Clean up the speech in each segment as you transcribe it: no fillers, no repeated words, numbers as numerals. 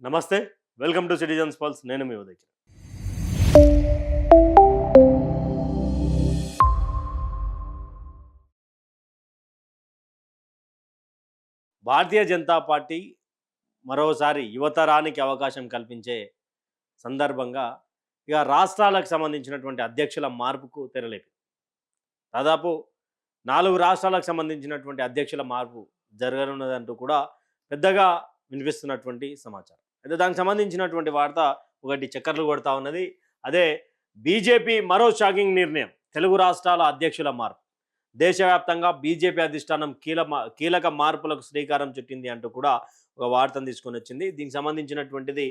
నమస్తే. Welcome to citizens pulse. నేను మీ Uday. Bharatiya Janata party మరోసారి యువతరానికి అవకాశం కల్పించే సందర్భంగా రాష్ట్రాలకు సంబంధించినటువంటి అధ్యక్షుల మార్పుకు తెరలేపింది. దాదాపు 4 రాష్ట్రాలకు సంబంధించినటువంటి అధ్యక్షుల మార్పు జరగనున్నదంటూ కూడా పెద్దగా వినిపిస్తున్నటువంటి సమాచారం. అయితే దానికి సంబంధించినటువంటి వార్త ఒకటి చక్కర్లు కొడతా ఉన్నది. అదే బీజేపీ మరో షాకింగ్ నిర్ణయం. తెలుగు రాష్ట్రాల అధ్యక్షుల మార్పు. దేశవ్యాప్తంగా బీజేపీ అధిష్టానం కీలక మార్పులకు శ్రీకారం చుట్టింది అంటూ కూడా ఒక వార్తను తీసుకొని వచ్చింది. దీనికి సంబంధించినటువంటిది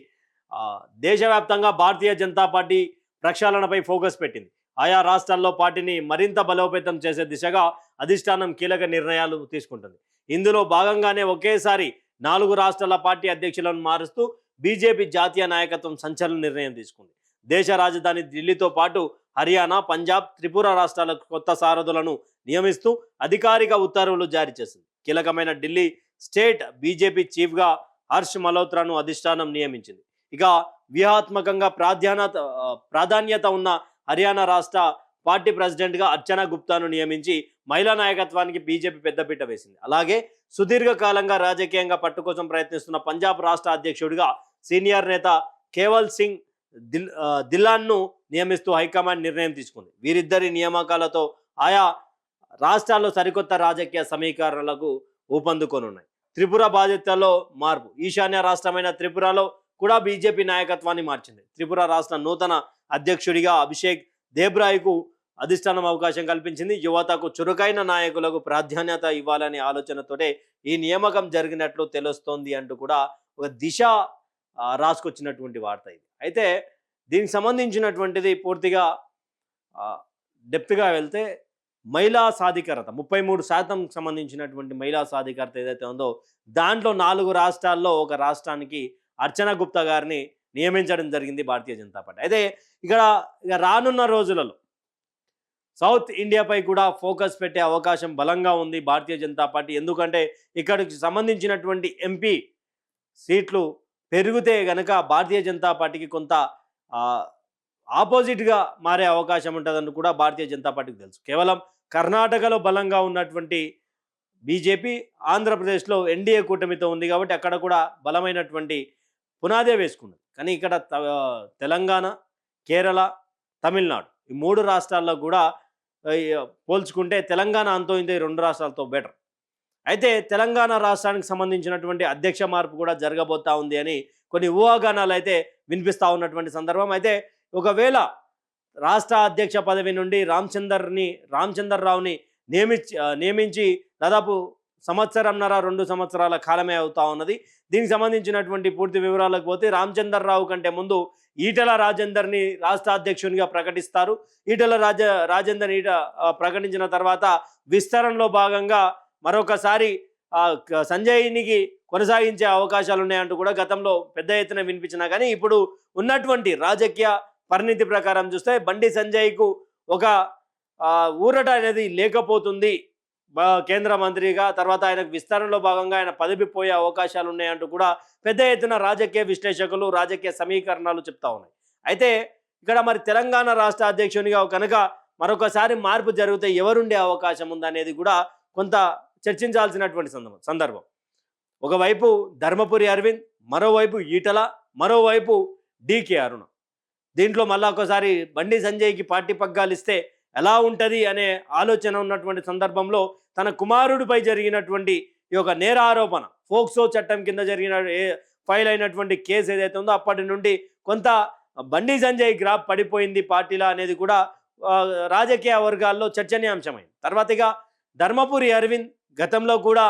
దేశవ్యాప్తంగా భారతీయ జనతా పార్టీ ప్రక్షాళనపై ఫోకస్ పెట్టింది. ఆయా రాష్ట్రాల్లో పార్టీని మరింత బలోపేతం చేసే దిశగా అధిష్టానం కీలక నిర్ణయాలు తీసుకుంటుంది. ఇందులో భాగంగానే ఒకేసారి 4 రాష్ట్రాల పార్టీ అధ్యక్షులను మారుస్తూ బీజేపీ జాతీయ నాయకత్వం సంచలన నిర్ణయం తీసుకుంది. దేశ రాజధాని ఢిల్లీతో పాటు హర్యానా, పంజాబ్, త్రిపుర రాష్ట్రాలకు కొత్త సారథులను నియమిస్తూ అధికారిక ఉత్తర్వులు జారీ చేసింది. కీలకమైన ఢిల్లీ స్టేట్ బీజేపీ చీఫ్గా హర్ష్ మల్హోత్రాను అధిష్టానం నియమించింది. ఇక వ్యూహాత్మకంగా ప్రాధాన్యత ఉన్న హర్యానా రాష్ట్ర పార్టీ ప్రెసిడెంట్గా అర్చనా గుప్తాను నియమించి మహిళా నాయకత్వానికి బీజేపీ పెద్దపీట వేసింది. అలాగే సుదీర్ఘకాలంగా రాజకీయంగా పట్టు కోసం ప్రయత్నిస్తున్న పంజాబ్ రాష్ట్ర అధ్యక్షుడిగా సీనియర్ నేత కేవల్ సింగ్ ధిల్లాన్ను నియమిస్తూ హైకమాండ్ నిర్ణయం తీసుకుంది. వీరిద్దరి నియామకాలతో ఆయా రాష్ట్రాల్లో సరికొత్త రాజకీయ సమీకరణలకు ఊపందుకొనున్నాయి. త్రిపుర బాధ్యతల్లో మార్పు. ఈశాన్య రాష్ట్రమైన త్రిపురలో కూడా బీజేపీ నాయకత్వాన్ని మార్చింది. త్రిపుర రాష్ట్ర నూతన అధ్యక్షుడిగా అభిషేక్ దేబ్రాయ్కు అధిష్టానం అవకాశం కల్పించింది. యువతకు చురుకైన నాయకులకు ప్రాధాన్యత ఇవ్వాలనే ఆలోచనతోటే ఈ నియామకం జరిగినట్లు తెలుస్తోంది అంటూ కూడా ఒక దిశ రాసుకొచ్చినటువంటి వార్త ఇది. అయితే దీనికి సంబంధించినటువంటిది పూర్తిగా డెప్త్గా వెళ్తే మహిళా సాధికారత 33% సంబంధించినటువంటి మహిళా సాధికారత ఏదైతే ఉందో దాంట్లో 4 రాష్ట్రాల్లో ఒక రాష్ట్రానికి అర్చనా గుప్తా గారిని నియమించడం జరిగింది భారతీయ జనతా పార్టీ. అయితే ఇక రానున్న రోజులలో సౌత్ ఇండియాపై కూడా ఫోకస్ పెట్టే అవకాశం బలంగా ఉంది భారతీయ జనతా పార్టీ. ఎందుకంటే ఇక్కడికి సంబంధించినటువంటి ఎంపీ సీట్లు పెరిగితే గనక భారతీయ జనతా పార్టీకి కొంత ఆపోజిట్గా మారే అవకాశం ఉంటుందని కూడా భారతీయ జనతా పార్టీకి తెలుసు. కేవలం కర్ణాటకలో బలంగా ఉన్నటువంటి బీజేపీ ఆంధ్రప్రదేశ్లో ఎన్డీఏ కూటమితో ఉంది కాబట్టి అక్కడ కూడా బలమైనటువంటి పునాదే వేసుకున్నది. కానీ ఇక్కడ తెలంగాణ, కేరళ, తమిళనాడు ఈ 3 రాష్ట్రాల్లో కూడా పోల్చుకుంటే తెలంగాణ అంతో ఇంత 2 రాష్ట్రాలతో బెటర్. అయితే తెలంగాణ రాష్ట్రానికి సంబంధించినటువంటి అధ్యక్ష మార్పు కూడా జరగబోతా ఉంది అని కొన్ని ఊహాగానాలు అయితే వినిపిస్తూ ఉన్నటువంటి సందర్భం. అయితే ఒకవేళ రాష్ట్ర అధ్యక్ష పదవి నుండి రామచందర్రావుని నియమించి దాదాపు 1.5-2 సంవత్సరాల కాలమే అవుతా ఉన్నది. దీనికి సంబంధించినటువంటి పూర్తి వివరాలకు పోతే రామచందర్రావు కంటే ముందు ఈటెల రాజేందర్ని రాష్ట్ర అధ్యక్షునిగా ప్రకటిస్తారు. ఈటెల రాజేందర్ ప్రకటించిన తర్వాత విస్తరణలో భాగంగా మరొకసారి సంజయ్నికి కొనసాగించే అవకాశాలు ఉన్నాయంటూ కూడా గతంలో పెద్ద ఎత్తున వినిపించినా కానీ ఇప్పుడు ఉన్నటువంటి రాజకీయ పరిణితి ప్రకారం చూస్తే బండి సంజయ్కు ఒక ఊరట అనేది లేకపోతుంది. కేంద్ర మంత్రిగా తర్వాత ఆయనకు విస్తరణలో భాగంగా ఆయన పదవి పోయే అవకాశాలు ఉన్నాయంటూ కూడా పెద్ద ఎత్తున రాజకీయ విశ్లేషకులు రాజకీయ సమీకరణాలు చెప్తా ఉన్నాయి. అయితే ఇక్కడ మరి తెలంగాణ రాష్ట్ర అధ్యక్షునిగా కనుక మరొకసారి మార్పు జరిగితే ఎవరుండే అవకాశం ఉందనేది కూడా కొంత చర్చించాల్సినటువంటి సందర్భం. ఒకవైపు ధర్మపురి అరవింద్, మరోవైపు ఈటల, మరోవైపు డీకే అరుణ. దీంట్లో మళ్ళా ఒకసారి బండి సంజయ్కి పార్టీ పగ్గాలు ఇస్తే ఎలా ఉంటుంది అనే ఆలోచన ఉన్నటువంటి సందర్భంలో తన కుమారుడిపై జరిగినటువంటి ఈ యొక్క నేర ఆరోపణ ఫోక్సో చట్టం కింద ఫైల్ అయినటువంటి కేసు ఏదైతే ఉందో అప్పటి నుండి కొంత బండి సంజయ్ గ్రాఫ్ పడిపోయింది పార్టీలో అనేది కూడా రాజకీయ వర్గాల్లో చర్చనీయాంశమైంది. తర్వాతగా ధర్మపురి అరవింద్ గతంలో కూడా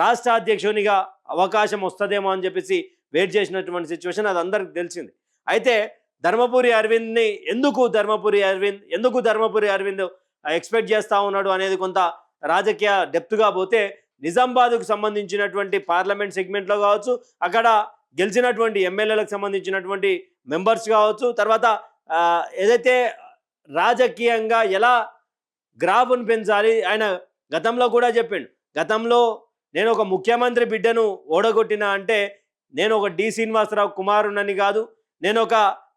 రాష్ట్ర అధ్యక్షునిగా అవకాశం వస్తుందేమో అని చెప్పేసి వెయిట్ చేసినటువంటి సిచ్యువేషన్ అది అందరికి తెలిసింది. అయితే ధర్మపురి అరవింద్ ఎక్స్పెక్ట్ చేస్తూ ఉన్నాడు అనేది కొంత రాజకీయ డెప్త్గా పోతే నిజామాబాద్కు సంబంధించినటువంటి పార్లమెంట్ సెగ్మెంట్లో కావచ్చు, అక్కడ గెలిచినటువంటి ఎమ్మెల్యేలకు సంబంధించినటువంటి మెంబర్స్ కావచ్చు, తర్వాత ఏదైతే రాజకీయంగా ఎలా గ్రాఫ్ను పెంచాలి ఆయన గతంలో కూడా చెప్పిండు. గతంలో నేను ఒక ముఖ్యమంత్రి బిడ్డను ఓడగొట్టినా అంటే నేను ఒక డి శ్రీనివాసరావు కుమారునని కాదు, నేను ఒక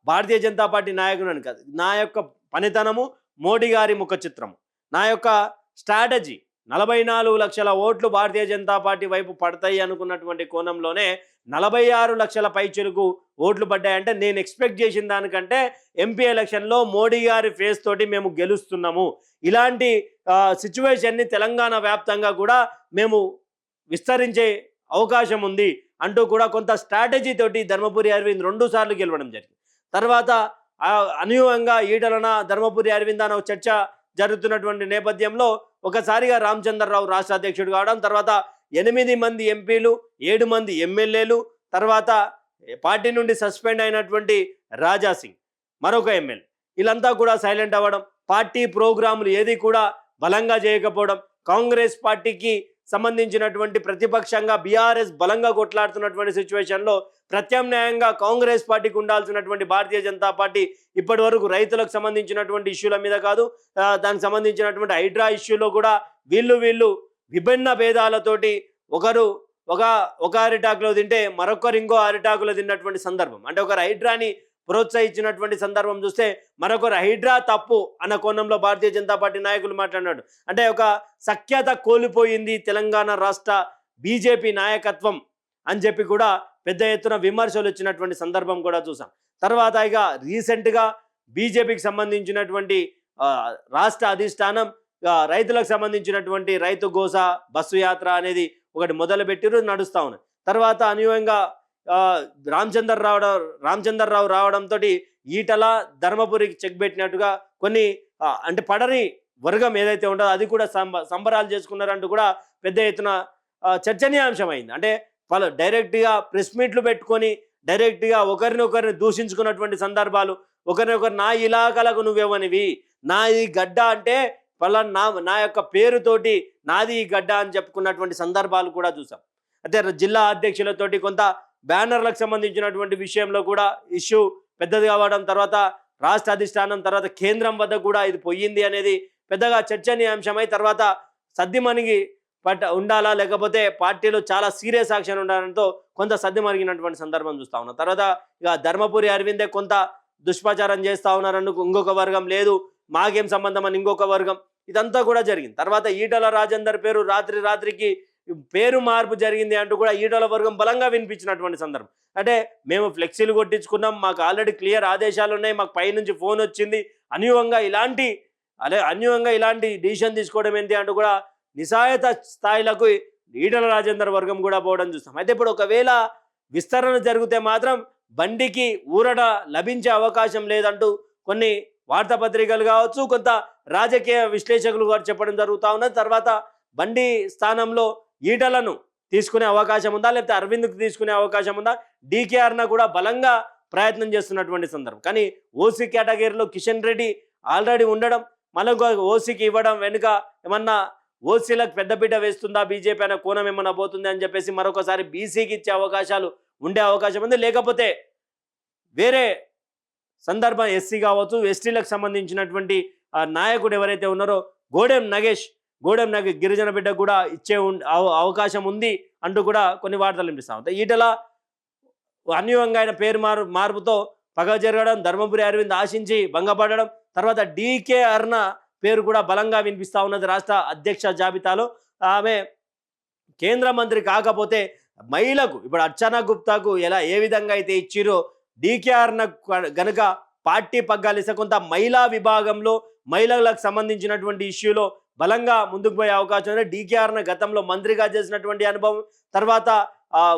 భారతీయ జనతా పార్టీ నాయకునని కాదు. నా యొక్క పనితనము మోడీ గారి ముఖ చిత్రము, నా యొక్క స్ట్రాటజీ 44 లక్షల ఓట్లు భారతీయ జనతా పార్టీ వైపు పడతాయి అనుకున్నటువంటి కోణంలోనే 46 లక్షల పైచిలుకు ఓట్లు పడ్డాయంటే నేను ఎక్స్పెక్ట్ చేసిన దానికంటే ఎంపీ ఎలక్షన్లో మోడీ గారి ఫేస్ తోటి మేము గెలుస్తున్నాము. ఇలాంటి సిచ్యువేషన్ని తెలంగాణ వ్యాప్తంగా కూడా మేము విస్తరించే అవకాశం ఉంది అంటూ కూడా కొంత స్ట్రాటజీ తోటి ధర్మపురి అరవింద్ 2 సార్లు గెలవడం జరిగింది. తర్వాత అనూహ్యంగా ఈటలన ధర్మపురి అరవింద్ అనే చర్చ జరుగుతున్నటువంటి నేపథ్యంలో ఒకసారిగా రామచంద్రరావు రాష్ట్ర అధ్యక్షుడు కావడం, తర్వాత 8 మంది ఎంపీలు, 7 మంది ఎమ్మెల్యేలు, తర్వాత పార్టీ నుండి సస్పెండ్ అయినటువంటి రాజాసింగ్ మరొక ఎమ్మెల్యే, వీళ్ళంతా కూడా సైలెంట్ అవ్వడం, పార్టీ ప్రోగ్రాములు ఏది కూడా బలంగా చేయకపోవడం, కాంగ్రెస్ పార్టీకి సంబంధించినటువంటి ప్రతిపక్షంగా బీఆర్ఎస్ బలంగా కొట్లాడుతున్నటువంటి సిచ్యువేషన్లో ప్రత్యామ్నాయంగా కాంగ్రెస్ పార్టీకి ఉండాల్సినటువంటి భారతీయ జనతా పార్టీ ఇప్పటి వరకు రైతులకు సంబంధించినటువంటి ఇష్యూల మీద కాదు, దానికి సంబంధించినటువంటి హైడ్రా ఇష్యూలో కూడా వీళ్ళు విభిన్న భేదాలతోటి ఒకరు ఒక అరిటాకులో తింటే మరొకరు ఇంకో అరిటాకులో తిన్నటువంటి సందర్భం. అంటే ఒకరు హైడ్రాని ప్రోత్సహించినటువంటి సందర్భం చూస్తే మరొకరు హైడ్రా తప్పు అన్న కోణంలో భారతీయ జనతా పార్టీ నాయకులు మాట్లాడినాడు. అంటే ఒక సఖ్యత కోల్పోయింది తెలంగాణ రాష్ట్ర బీజేపీ నాయకత్వం అని చెప్పి కూడా పెద్ద ఎత్తున విమర్శలు వచ్చినటువంటి సందర్భం కూడా చూసాం. తర్వాత ఇక రీసెంట్గా బీజేపీకి సంబంధించినటువంటి రాష్ట్ర అధిష్టానం రైతులకు సంబంధించినటువంటి రైతు గోస బస్సు యాత్ర అనేది ఒకటి మొదలుపెట్టిరు, నడుస్తూ ఉన్నాయి. తర్వాత అనూహ్యంగా రామచంద్రరావు రావడంతో ఈటల ధర్మపురికి చెక్ పెట్టినట్టుగా కొన్ని అంటే పడని వర్గం ఏదైతే ఉంటుందో అది కూడా సంబరాలు చేసుకున్నారంటూ కూడా పెద్ద ఎత్తున చర్చనీయాంశం అయింది. అంటే వాళ్ళు డైరెక్ట్గా ప్రెస్ మీట్లు పెట్టుకొని డైరెక్ట్గా ఒకరినొకరిని దూషించుకున్నటువంటి సందర్భాలు, ఒకరినొకరు నా ఇలాకాలకు నువ్వేవనివి, నా ఈ గడ్డ అంటే వాళ్ళ నా యొక్క పేరుతోటి నాది ఈ గడ్డ అని చెప్పుకున్నటువంటి సందర్భాలు కూడా చూసాం. అయితే జిల్లా అధ్యక్షులతోటి కొంత బ్యానర్లకు సంబంధించినటువంటి విషయంలో కూడా ఇష్యూ పెద్దది కావడం, తర్వాత రాష్ట్ర అధిష్టానం తర్వాత కేంద్రం వద్ద కూడా ఇది పోయింది అనేది పెద్దగా చర్చనీయాంశమై తర్వాత సద్దిమణిగి ఉండాలా లేకపోతే పార్టీలో చాలా సీరియస్ యాక్షన్ ఉండడంతో కొంత సద్దిమణిగినటువంటి సందర్భం చూస్తూ ఉన్నాం. తర్వాత ఇక ధర్మపురి అరవిందే కొంత దుష్ప్రచారం చేస్తూ ఉన్నారని ఇంకొక వర్గం, లేదు మాకేం సంబంధం అని ఇంకొక వర్గం, ఇదంతా కూడా జరిగింది. తర్వాత ఈటల రాజేందర్ పేరు రాత్రికి పేరు మార్పు జరిగింది అంటూ కూడా ఈటల వర్గం బలంగా వినిపించినటువంటి సందర్భం. అంటే మేము ఫ్లెక్సీలు కొట్టించుకున్నాం, మాకు ఆల్రెడీ క్లియర్ ఆదేశాలు ఉన్నాయి, మాకు పైనుంచి ఫోన్ వచ్చింది, అనూహ్యంగా ఇలాంటి డిసిషన్ తీసుకోవడం ఏంటి అంటూ కూడా నిశాయత స్థాయిలకు ఈటల రాజేందర్ వర్గం కూడా పోవడం చూస్తాం. అయితే ఇప్పుడు ఒకవేళ విస్తరణ జరిగితే మాత్రం బండికి ఊరట లభించే అవకాశం లేదంటూ కొన్ని వార్తాపత్రికలు కావచ్చు, కొంత రాజకీయ విశ్లేషకులు కూడా చెప్పడం జరుగుతూ ఉన్నది. తర్వాత బండి స్థానంలో ఈటలను తీసుకునే అవకాశం ఉందా, లేకపోతే అరవింద్కు తీసుకునే అవకాశం ఉందా, డీకేఆర్న కూడా బలంగా ప్రయత్నం చేస్తున్నటువంటి సందర్భం. కానీ ఓసీ కేటగిరీలో కిషన్ రెడ్డి ఆల్రెడీ ఉండడం, మళ్ళీ ఓసీకి ఇవ్వడం వెనుక ఏమన్నా ఓసీలకు పెద్దపీట వేస్తుందా బీజేపీ అనే కోణం ఏమన్నా పోతుంది అని చెప్పేసి మరొకసారి బీసీకి ఇచ్చే అవకాశాలు ఉండే అవకాశం ఉంది. లేకపోతే వేరే సందర్భం ఎస్సీ కావచ్చు, ఎస్టీలకు సంబంధించినటువంటి నాయకుడు ఎవరైతే ఉన్నారో గోడెం నగేష్ గిరిజన బిడ్డ కూడా ఇచ్చే అవకాశం ఉంది అంటూ కూడా కొన్ని వార్తలు వినిపిస్తూ ఉంటాయి. ఈటల అన్యూహంగా ఆయన పేరు మార్పుతో పగ జరగడం, ధర్మపురి అరవింద్ ఆశించి భంగపడడం, తర్వాత డీకే అరుణ పేరు కూడా బలంగా వినిపిస్తూ ఉన్నది రాష్ట్ర అధ్యక్ష జాబితాలో. ఆమె కేంద్ర మంత్రి కాకపోతే మహిళకు ఇప్పుడు అర్చనా గుప్తాకు ఏ విధంగా అయితే ఇచ్చిరో డీకే అరుణ గనుక పార్టీ పగ్గాలిస్తే కొంత మహిళా విభాగంలో మహిళలకు సంబంధించినటువంటి ఇష్యూలో బలంగా ముందుకు పోయే అవకాశం ఉంది. డీకేఆర్ను గతంలో మంత్రిగా చేసినటువంటి అనుభవం, తర్వాత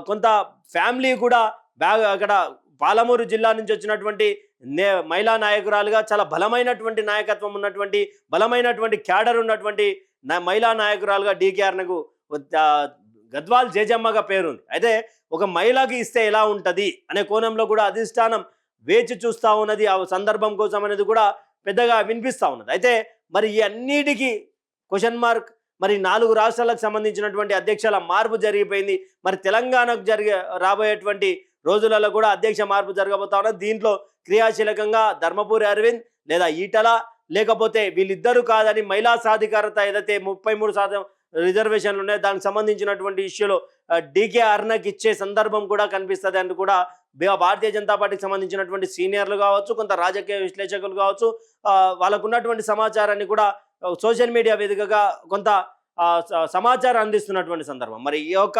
కొంత ఫ్యామిలీ కూడా అక్కడ పాలమూరు జిల్లా నుంచి వచ్చినటువంటి మహిళా నాయకురాలుగా చాలా బలమైనటువంటి నాయకత్వం ఉన్నటువంటి బలమైనటువంటి క్యాడర్ ఉన్నటువంటి మహిళా నాయకురాలుగా డీకేఆర్నకు గద్వాల్ జేజమ్మగా పేరుంది. అయితే ఒక మహిళకి ఇస్తే ఎలా ఉంటుంది అనే కోణంలో కూడా అధిష్టానం వేచి చూస్తూ ఉన్నది, ఆ సందర్భం కోసం అనేది కూడా పెద్దగా వినిపిస్తూ ఉన్నది. అయితే మరి ఈ అన్నిటికీ క్వశ్చన్ మార్క్. మరి 4 రాష్ట్రాలకు సంబంధించినటువంటి అధ్యక్షుల మార్పు జరిగిపోయింది. మరి తెలంగాణకు రాబోయేటువంటి రోజులలో కూడా అధ్యక్ష మార్పు జరగబోతా ఉన్నది. దీంట్లో క్రియాశీలకంగా ధర్మపురి అరవింద్ లేదా ఈటల, లేకపోతే వీళ్ళిద్దరూ కాదని మహిళా సాధికారత ఏదైతే 33% రిజర్వేషన్లు ఉన్నాయి, దానికి సంబంధించినటువంటి ఇష్యూలో డీకే అరుణకి ఇచ్చే సందర్భం కూడా కనిపిస్తుంది అని కూడా భారతీయ జనతా పార్టీకి సంబంధించినటువంటి సీనియర్లు కావచ్చు, కొంత రాజకీయ విశ్లేషకులు కావచ్చు, వాళ్ళకు ఉన్నటువంటి సమాచారాన్ని కూడా సోషల్ మీడియా వేదికగా కొంత సమాచారం అందిస్తున్నటువంటి సందర్భం. మరి ఈ యొక్క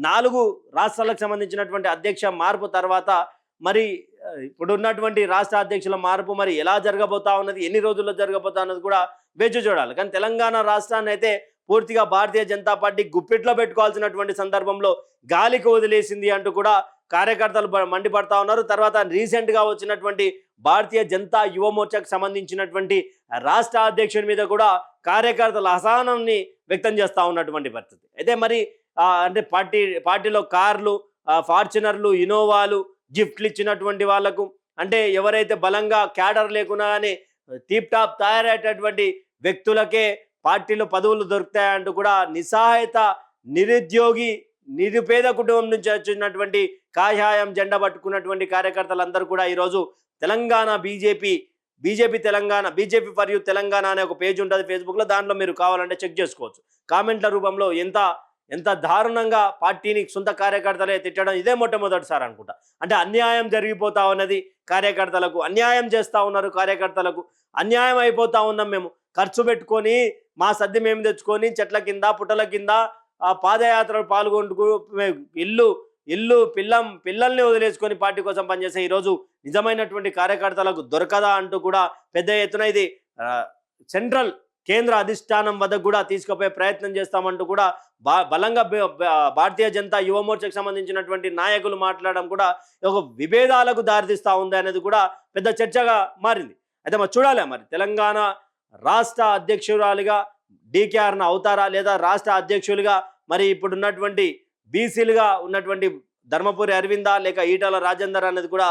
4 రాష్ట్రాలకు సంబంధించినటువంటి అధ్యక్ష మార్పు తర్వాత మరి ఇప్పుడు ఉన్నటువంటి రాష్ట్ర అధ్యక్షుల మార్పు మరి ఎలా జరగబోతా ఉన్నది, ఎన్ని రోజుల్లో జరగబోతా ఉన్నది కూడా వేచి చూడాలి. కానీ తెలంగాణ రాష్ట్రాన్ని అయితే పూర్తిగా భారతీయ జనతా పార్టీ గుప్పిట్లో పెట్టుకోవాల్సినటువంటి సందర్భంలో గాలికి వదిలేసింది అంటూ కూడా కార్యకర్తలు మండిపడతా ఉన్నారు. తర్వాత రీసెంట్గా వచ్చినటువంటి భారతీయ జనతా యువ మోర్చాకు సంబంధించినటువంటి రాష్ట్ర అధ్యక్షుడి మీద కూడా కార్యకర్తలు అసహనాన్ని వ్యక్తం చేస్తూ ఉన్నటువంటి పరిస్థితి. అయితే మరి అంటే పార్టీలో కార్లు, ఫార్చునర్లు, ఇనోవాలు, గిఫ్ట్లు ఇచ్చినటువంటి వాళ్లకు, అంటే ఎవరైతే బలంగా క్యాడర్ లేకున్నా కానీ టీప్ టాప్ తయారయ్యేటటువంటి వ్యక్తులకే పార్టీలో పదవులు దొరుకుతాయంటూ కూడా నిస్సహాయత, నిరుద్యోగి, నిరుపేద కుటుంబం నుంచి వచ్చినటువంటి కాషాయం జెండా పట్టుకున్నటువంటి కార్యకర్తలందరూ కూడా ఈరోజు Telangana BJP Telangana, BJP for you Telangana అనే ఒక పేజ్ ఉంటుంది ఫేస్బుక్లో, దాంట్లో మీరు కావాలంటే చెక్ చేసుకోవచ్చు. కామెంట్ల రూపంలో ఎంత దారుణంగా పార్టీని సొంత కార్యకర్తలే తిట్టడం ఇదే మొట్టమొదటిసారి అనుకుంటా. అంటే అన్యాయం జరిగిపోతా ఉన్నది, కార్యకర్తలకు అన్యాయం చేస్తూ ఉన్నారు, కార్యకర్తలకు అన్యాయం అయిపోతా ఉన్నాం. మేము ఖర్చు పెట్టుకొని మా సద్ది మేము తెచ్చుకొని చెట్ల కింద, పుట్టల కింద పాదయాత్రలు పాల్గొంటూ ఇల్లు పిల్లల్ని వదిలేసుకొని పార్టీ కోసం పనిచేసే ఈరోజు నిజమైనటువంటి కార్యకర్తలకు దొరకదా అంటూ కూడా పెద్ద ఎత్తున ఇది సెంట్రల్ కేంద్ర అధిష్టానం వద్ద కూడా తీసుకుపోయే ప్రయత్నం చేస్తామంటూ కూడా బలంగా భారతీయ జనతా యువ మోర్చాకు సంబంధించినటువంటి నాయకులు మాట్లాడడం కూడా ఒక విభేదాలకు దారితీస్తూ ఉంది అనేది కూడా పెద్ద చర్చగా మారింది. అయితే మరి చూడాలి, మరి తెలంగాణ రాష్ట్ర అధ్యక్షురాలుగా డీకే అరుణ అవుతారా, లేదా రాష్ట్ర అధ్యక్షులుగా మరి ఇప్పుడున్నటువంటి బీసీలుగా ఉన్నటువంటి ధర్మపురి అరవిందా లేక ఈటల రాజేందర్ అనేది కూడా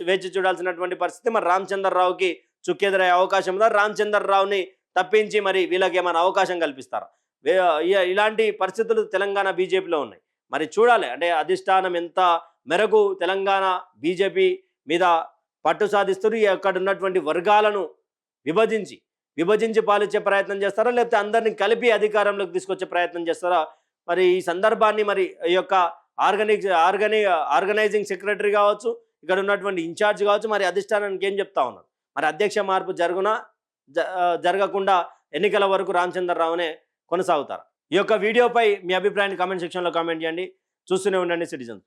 వేచి చూడాల్సినటువంటి పరిస్థితి. మరి రామచంద్రరావుకి చుక్కెదురయ్యే అవకాశం ఉందా, రామచంద్రరావుని తప్పించి మరి వీళ్ళకి ఏమైనా అవకాశం కల్పిస్తారా? ఇలాంటి పరిస్థితులు తెలంగాణ బీజేపీలో ఉన్నాయి. మరి చూడాలి, అంటే అధిష్టానం ఎంత మేరకు తెలంగాణ బీజేపీ మీద పట్టు సాధిస్తారు, అక్కడ ఉన్నటువంటి వర్గాలను విభజించి పాలించే ప్రయత్నం చేస్తారా, లేకపోతే అందరినీ కలిపి అధికారంలోకి తీసుకొచ్చే ప్రయత్నం చేస్తారా? మరి ఈ సందర్భాన్ని మరి ఈ యొక్క ఆర్గనైజింగ్ సెక్రటరీ కావచ్చు, ఇక్కడ ఉన్నటువంటి ఇన్ఛార్జ్ కావచ్చు, మరి అధిష్టానానికి ఏం చెప్తా ఉన్నారు? మరి అధ్యక్ష మార్పు జరగకుండా ఎన్నికల వరకు రామచంద్రరావునే కొనసాగుతారు. ఈ యొక్క వీడియోపై మీ అభిప్రాయాన్ని కామెంట్ సెక్షన్లో కామెంట్ చేయండి. చూస్తూనే ఉండండి సిటిజన్.